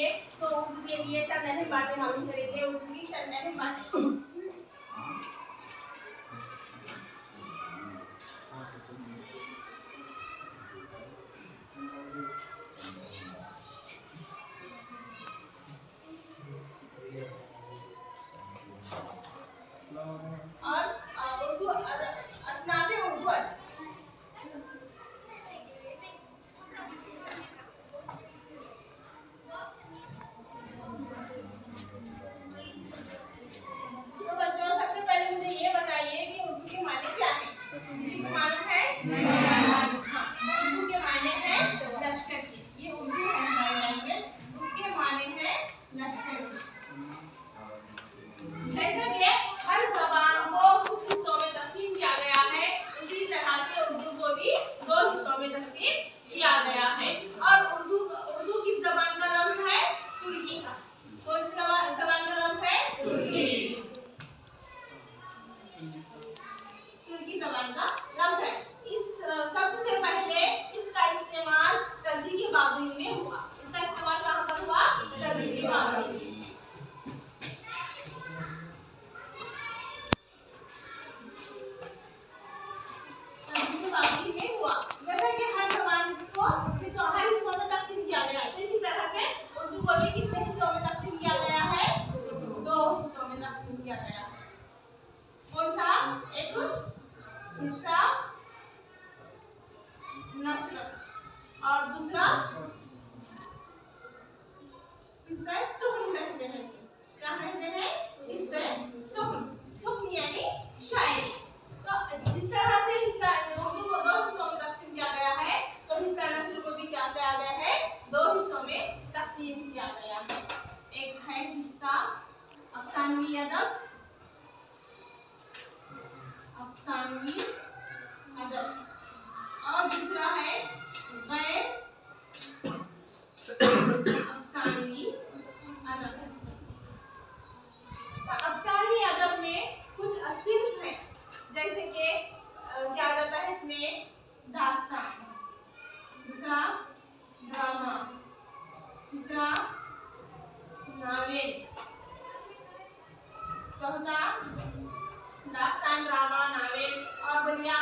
करेंगे तो उर्दू के लिए चंद अहम बातें मालूम करेंगे। उर्दू की चंद अहम बातें। और उर्दू असनाफे उर्दू तो बच्चों सबसे पहले मुझे ये बताइए कि उर्दू के माने क्या है? किसी को मालूम है? हाँ, उर्दू के माने हैं लश्कर के। ये उर्दू है हमारी लैंग्वेज, उसके माने हैं लश्कर के। जैसे कि हर ज़बान को कुछ हिस्सों में तकसीम किया गया है, उसी तरह से उर्दू को भी 2 हिस्सों में तकसीम किया गया है। और उर्दू किस ज़बान का लफ्ज़ है? तुर्की का। कौन सी ज़बान का लफ्ज़ है? तुर्की ज़बान का लफ्ज़ है। इस सबसे पहले इसका इस्तेमाल तज़ीक़ बाबरी में हुआ। इसका इस्तेमाल कहाँ पर हुआ? तज़ीक़ बाबरी में। जैसा कि हर ज़बान को हर हिस्सों में तकसीम किया गया है, तो इसी तरह से उर्दू को भी कितने हिस्सों में तकसीम किया गया है? 2 हिस्सों में तकसीम किया गया है। कौन सा? एक हिस्सा नस्र और दूसरा हिस्सा सुख्न कहते हैं। क्या कहते हैं? हिस्सा सुख्न यानी शायरी। तो इस तरह से हिस्सा उर्दू को 2 हिस्सों में तकसीम किया गया है। तो हिस्सा नस्र को भी क्या किया गया है? 2 हिस्सों में तकसीम किया गया है। एक है हिस्सा अफसानवी अदब, और दूसरा है गैर अफसानवी अदब। तो अफसानवी अदब में कुछ सिर्फ है, जैसे कि क्या जाता है इसमें? दास्तान, दूसरा ड्रामा, तीसरा नावेल, चौथा दास्तान, ड्रामा, नावेल और बढ़िया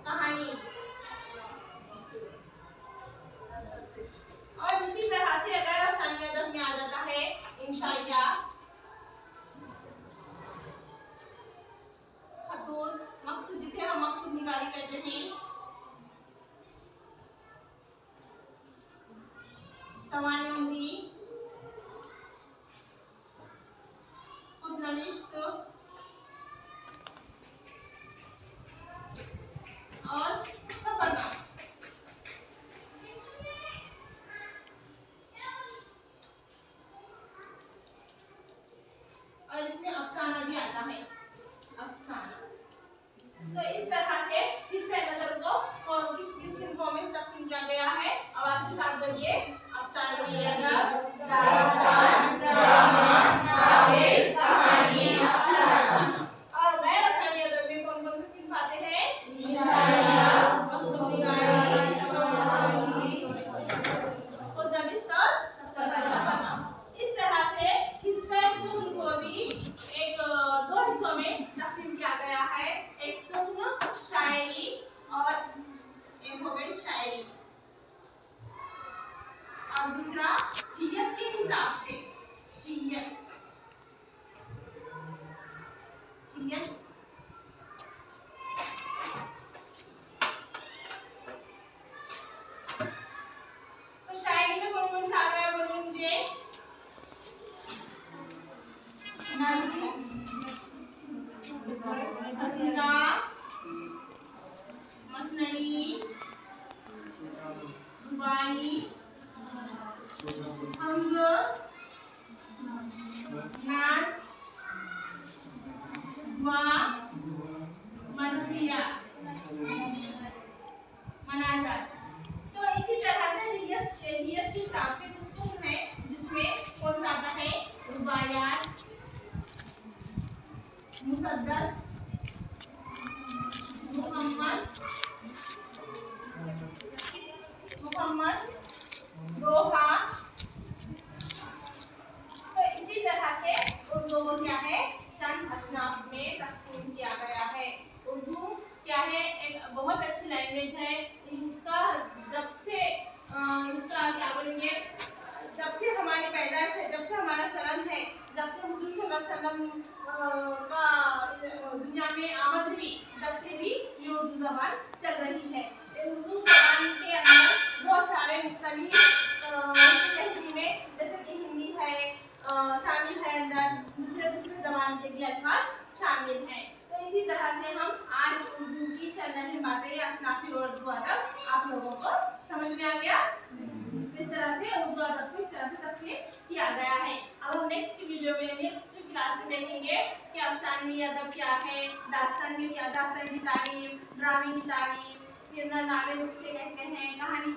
कहानी। और इसी तरह से अगर अफसानी अदब में आ जाता है इंशाइया, खतूत, मकतूब, जिसे हम मकतूब निगारी कहते हैं, सवाने उम्री, खुदनविश्त और सफरनामा। और इसमें अफसाना भी आता है, अफसाना। तो इस तरह से हिस्से नज़र को और किस फॉर्म में तकसीम किया गया है? आवाज़ के साथ बोलिए। अफसानवी अदब, दास्तान, ड्रामा, नावेल, कहानी, अफसाना। और गैर अफसानी अदब में कौन-कौन से सिर्फ आते हैं? इंशाइया, मकतूब निगारी, सवानी, खुदनविश्त और सफरनामा। इस तरह से हिस्सा सुख्न को भी एक 2 हिस्सों में तकसीम किया गया है। एक सुख्न शायरी और एक हो गई शायरी, और दूसरा हियत के हिसाब से। हियत तो शायरी में कौन कौन सा आ गया? बोलिए मुझे। नज़्म, कसीदा, मसनवी, रुबाई, हमद, नात, दुआ, मरसिया, मनाजात। तो इसी तरह से नियत के हिसाब से कुछ सुख्न है, जिसमें कौन सा आता है? रुबायात, मुसद्दस, मुहम्मस, अच्छी लैंग्वेज है। इसका जब से इसका क्या बोलेंगे, जब से हमारी पैदाइश है, जब से हमारा चलन है, जब से हुजूर सल्लल्लाहु अलैहि वसल्लम का दुनिया में आमद हुई, तब से भी ये उर्दू जबान चल रही है। उर्दू जबान के अंदर बहुत सारे मुख्तलिफ में जैसे कि हिंदी है शामिल है, अंदर दूसरे जबान के भी अल्फाज शामिल हैं। तो इसी तरह से हम आज उर्दू की चल रही बातें या असनाफी और उर्दू अदब आप लोगों को समझ में आ गया। इस तरह से उर्दू अदब को इस तरह से तस्लीम किया गया है। अब हम नेक्स्ट वीडियो में, नेक्स्ट क्लास में देखेंगे कि अफसानवी अदब क्या है, दास्तान में क्या, दास्तान की तारीफ, ड्रामे की तारीफ, फिर नावे नुस्खे कहते हैं, कहानी